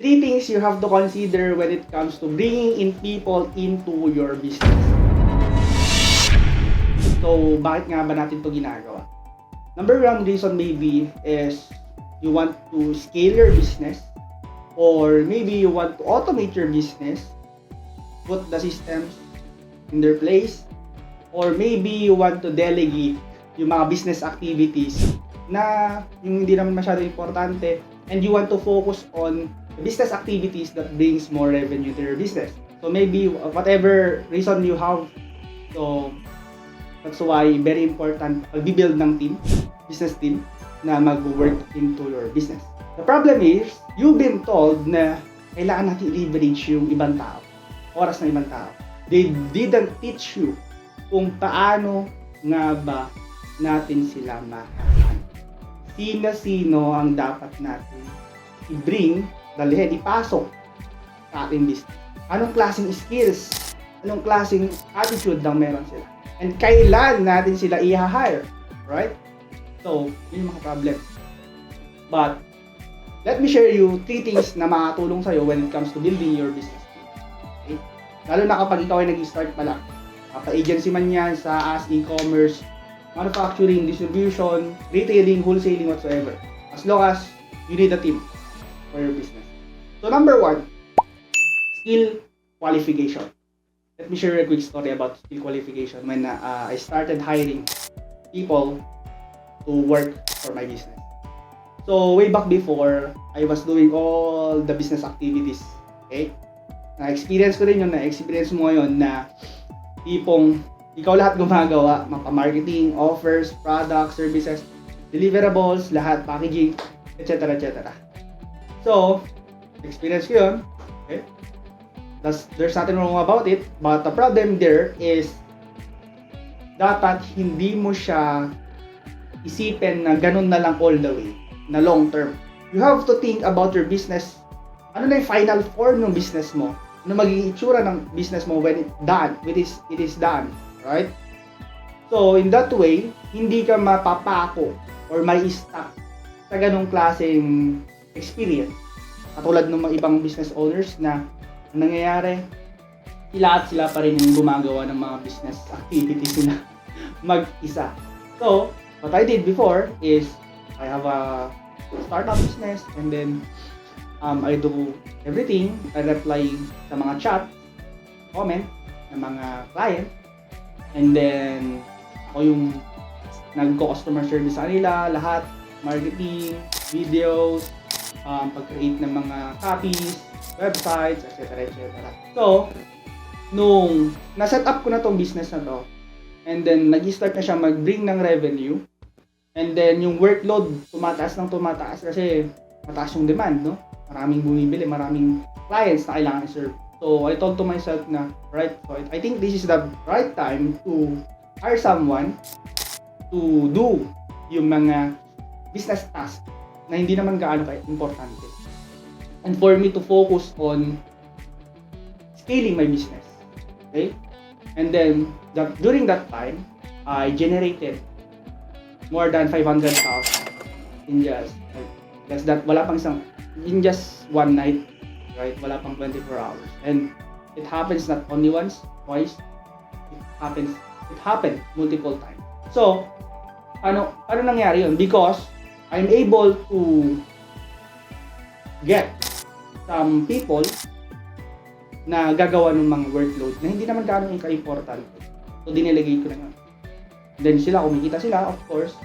three things you have to consider when it comes to bringing in people into your business. So, bakit nga ba natin ito ginagawa? Number one reason maybe is you want to scale your business, or maybe you want to automate your business, put the systems in their place, or maybe you want to delegate yung mga business activities na yung hindi naman masyado importante, and you want to focus on the business activities that brings more revenue to your business. So maybe whatever reason you have, so that's why very important pag-build ng team, business team na mag-work into your business. The problem is, you've been told na kailangan natin leverage yung ibang tao, oras ng ibang tao. They didn't teach you kung paano nga ba natin sila mahahan. Sino-sino ang dapat natin i-bring, dalhin, ipasok sa ating business. Anong klaseng skills, anong klaseng attitude lang meron sila. And kailan natin sila i-hire, right? So, yun yung mga problem. But, let me share you 3 things na makatulong sa'yo when it comes to building your business team. Okay? Lalo na kapag ikaw ay nag-start pa lang. Agency man yan, SaaS, e-commerce, manufacturing, distribution, retailing, wholesaling, whatsoever. As long as you need a team for your business. So, number 1, skill qualification. Let me share a quick story about skill qualification when I started hiring people to work for my business. So, way back before, I was doing all the business activities. Okay? Na-experience ko rin yun, na-experience mo ngayon na tipong ikaw lahat gumagawa, mapa-marketing, offers, products, services, deliverables, lahat, packaging, etc. etc. So, experience ko yun. Okay? There's nothing wrong about it, but the problem there is dapat hindi mo siya isipin na ganun na lang all the way, na long term. You have to think about your business. Ano na yung final form ng business mo? Ano magiging itsura ng business mo when it is done, right? So, in that way, hindi ka mapapako or may stuck sa ganung klaseng experience. Katulad ng mga ibang business owners na nangyayari, sila pa rin yung gumagawa ng mga business activities nila mag-isa. So, what I did before is I have a startup business, and then I do everything. I reply sa mga chat, comment ng mga client, and then ako yung nagko-customer service sa kanila, lahat, marketing, videos, pag-create ng mga copies, websites, etc. etc. So, nung na-set up ko na tong business na to, and then nag-start na siya mag-bring ng revenue, and then yung workload tumataas kasi mataas yung demand, no? Maraming bumibili, maraming clients na kailangan i-serve. So, I told to myself na, right, so I think this is the right time to hire someone to do yung mga business tasks na hindi naman gaano ka-importante. And for me to focus on scaling my business. Okay? And then, during that time, I generated more than 500,000 in just one night, right? Wala pang 24 hours. And it happens not only once, twice. It happened multiple times. So, ano nangyari yun? Because I'm able to get some people na gagawa ng mga workload na hindi naman gaano ka-importante. So, dinilegate ko na yun. Then kumikita sila, of course,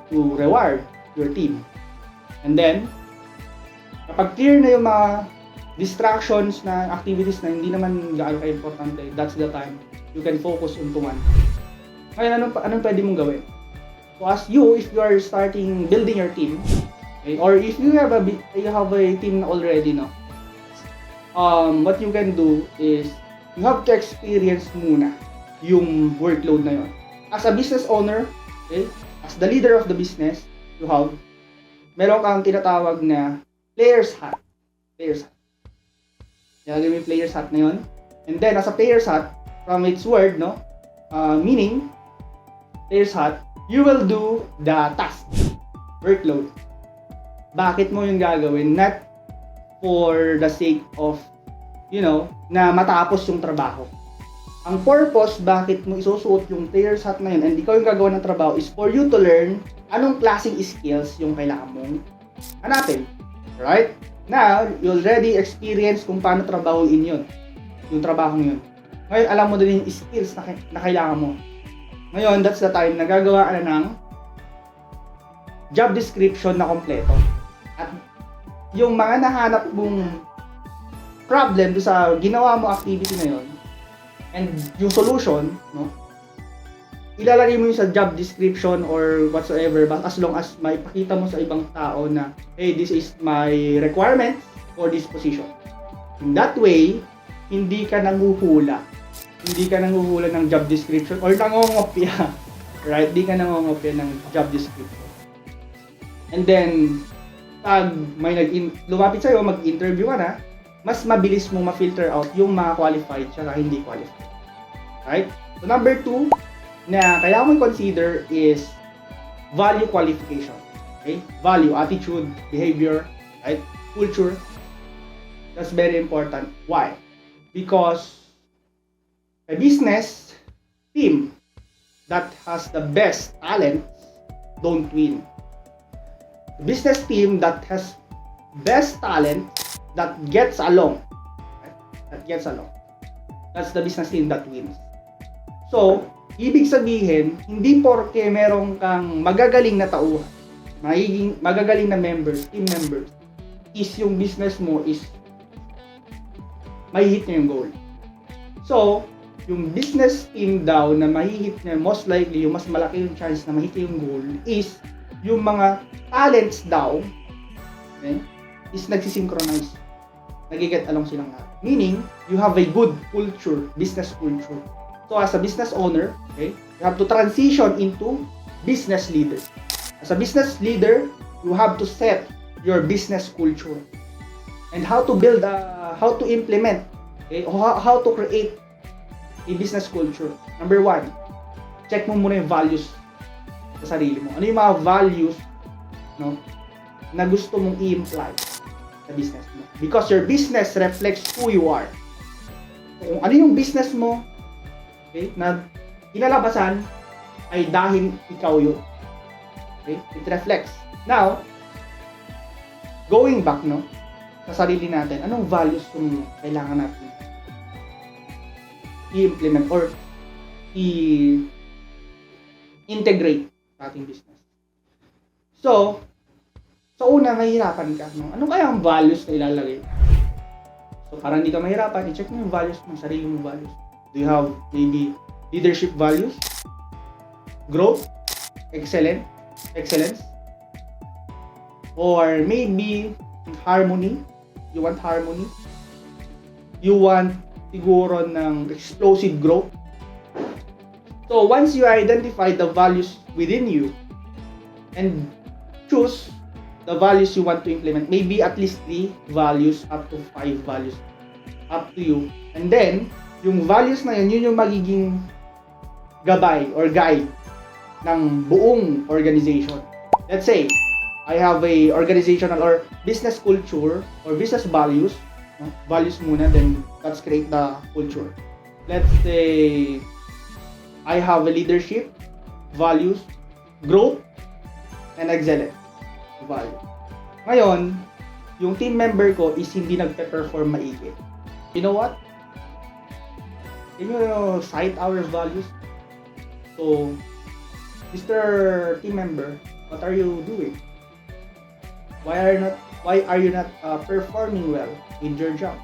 to reward your team. And then, kapag clear na yung mga distractions na activities na hindi naman gaano ka-importante, that's the time you can focus on one. Ngayon, anong pwede mong gawin? So, if you are starting building your team, okay, or if you have a team already, no, what you can do is you have to experience muna yung workload na yun. As a business owner, okay, as the leader of the business, meron kang tinatawag na player's hat. Nilagay mo yung player's hat na yun. And then, as a player's hat, from its word, no, meaning, player's hat, you will do the task, workload. Bakit mo yung gagawin? Not for the sake of, na matapos yung trabaho. Ang purpose bakit mo isusuot yung player's hat na yun and ikaw yung gagawa ng trabaho is for you to learn anong klaseng skills yung kailangan mong hanapin. Right? Now, you already experience kung paano trabahuin yun. Yung trabahong yun. Ngayon, alam mo din yung skills na kailangan mo. Ngayon, that's the time na gagawa ka na ng job description na kompleto. At yung mga nahanap mong problem do sa ginawa mo activity na yun, and yung solution, ilalagay mo yun sa job description or whatsoever, but as long as maipakita mo sa ibang tao na, hey, this is my requirement for this position. In that way, hindi ka nanguhula. Hindi ka nanguhula ng job description or nangongopya. Right? Hindi ka nangongopya ng job description. And then, pag may lumapit sa'yo, mag-interview ka na, mas mabilis mo ma-filter out yung mga qualified tsaka hindi qualified. Right? So, number 2 na kailangan mo consider is value qualification. Okay? Value, attitude, behavior, right? Culture. That's very important. Why? Because a business team that has the best talent don't win. A business team that has best talent that gets along. Right? That gets along. That's the business team that wins. So, ibig sabihin, hindi porke meron kang magagaling na tauhan, magagaling na members, team members, is yung business mo is mahihit niya yung goal. So, yung business team daw na mahihit niya, most likely, yung mas malaki yung chance na mahihit yung goal is yung mga talents daw, okay, is nagsisynchronize. Nagiget along silang lahat. Meaning, you have a good culture, business culture. So, as a business owner, okay, you have to transition into business leader. As a business leader, you have to set your business culture and how to build, how to implement, okay, how to create a business culture. Number 1, check mo muna yung values sa sarili mo. Ano yung mga values, na gusto mong i-imply sa business mo? Because your business reflects who you are. Kung ano yung business mo, okay, na kinalabasan ay dahil ikaw yun. Okay? It reflects. Now, going back, sa sarili natin, anong values yung kailangan natin i-implement or i-integrate sa ating business? So, sa una, mahirapan ka. Ano kaya ang values na ilalagay? So, para hindi ka mahirapan, i-check mo yung values mo, sarili mong values. Do you have maybe leadership values? Growth? Excellence? Or maybe harmony? You want harmony? You want siguro ng explosive growth? So, once you identify the values within you and choose the values you want to implement, maybe at least 3 values up to 5 values, up to you. And then, yung values na yun yung magiging gabay or guide ng buong organization. Let's say, I have a organizational or business culture or business values. Values muna, then let's create the culture. Let's say, I have a leadership, values, growth, and excellence value. Ngayon, yung team member ko is hindi nagpe-perform maigi. You know what? Can you cite our values? So, Mr. team member, what are you doing? Why are you not performing well in your job?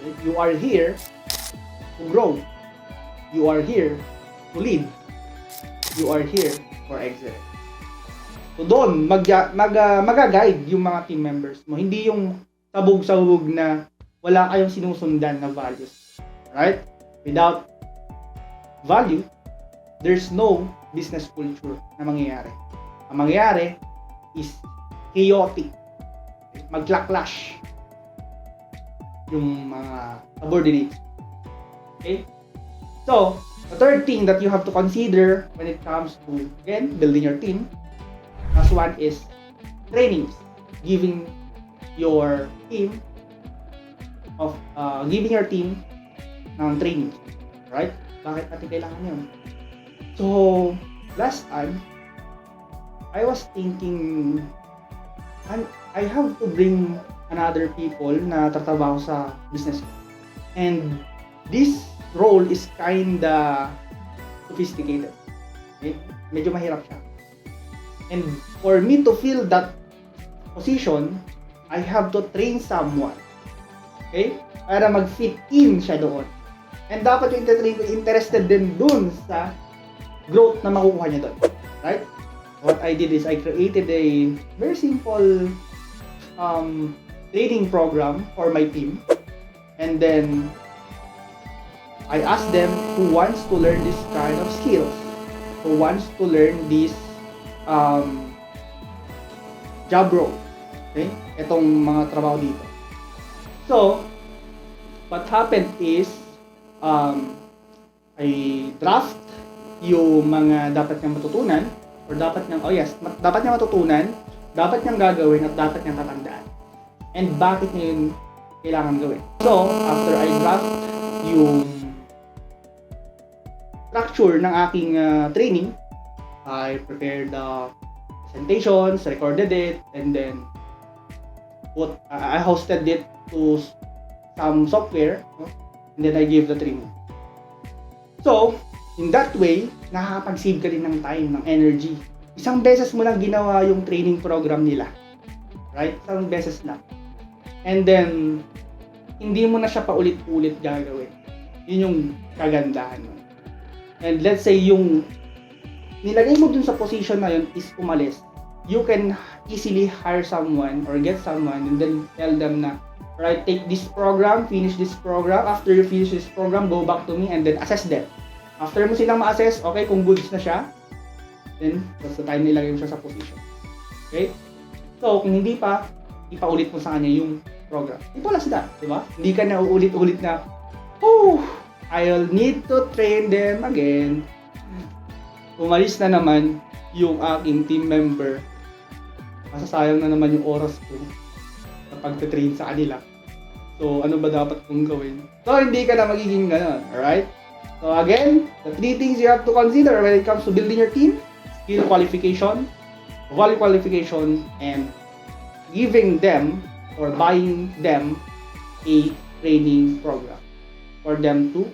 Okay? You are here to grow. You are here to lead. You are here for excellence. So doon, mag-guide yung mga team members mo. Hindi yung sabog-sabog na wala kayong sinusundan na values. Right? Without value, there's no business culture na mangyayari. Ang mangyayari is chaotic. Magla-clash yung mga subordinates. Okay? So, the third thing that you have to consider when it comes to, again, building your team, last one is trainings. Giving your team of giving your team ng training. Right? Bakit natin kailangan yun? So, last time, I was thinking, I have to bring another people na tatrabaho sa business ko. And this role is kinda sophisticated. Okay? Medyo mahirap siya. And for me to fill that position, I have to train someone. Okay? Para mag-fit in siya doon. And dapat yung train ko interested din dun sa growth na makukuha niya doon. Right? What I did is I created a very simple training program for my team. And then I asked them who wants to learn this kind of skills, who wants to learn this job role. Okay? Itong mga trabaho dito. So, what happened is I draft yung mga dapat niyang matutunan or dapat niyang matutunan, dapat niyang gagawin at dapat niyang tatandaan. And bakit niya yun kailangan gawin. So, after I draft yung structure ng aking training, I prepared the presentations, recorded it, and then I hosted it to some software, and then I gave the training. So, in that way, nakakapag-save ka din ng time, ng energy. Isang beses mo lang ginawa yung training program nila. Right? Isang beses lang. And then, hindi mo na siya paulit-ulit gagawin. Yun yung kagandahan mo. And let's say yung nilagay mo dun sa position na yun is umalis, you can easily hire someone or get someone and then tell them na, right, take this program, finish this program. After you finish this program, go back to me and then assess them. After mo silang ma-assess, okay, kung goods na siya, then that's the time nilagay mo siya sa position. Okay? So, kung hindi pa, ipaulit mo sa kanya yung program. Ito lang sila, di ba? Hindi ka na uulit-ulit na, I'll need to train them again. Umalis na naman yung aking team member. Masasayang na naman yung oras ko sa pagte-train sa kanila. So, ano ba dapat kong gawin? So, hindi ka na magiging ganun. Alright? So, again, the 3 things you have to consider when it comes to building your team: skill qualification, value qualification, and giving them or buying them a training program for them to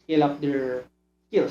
scale up their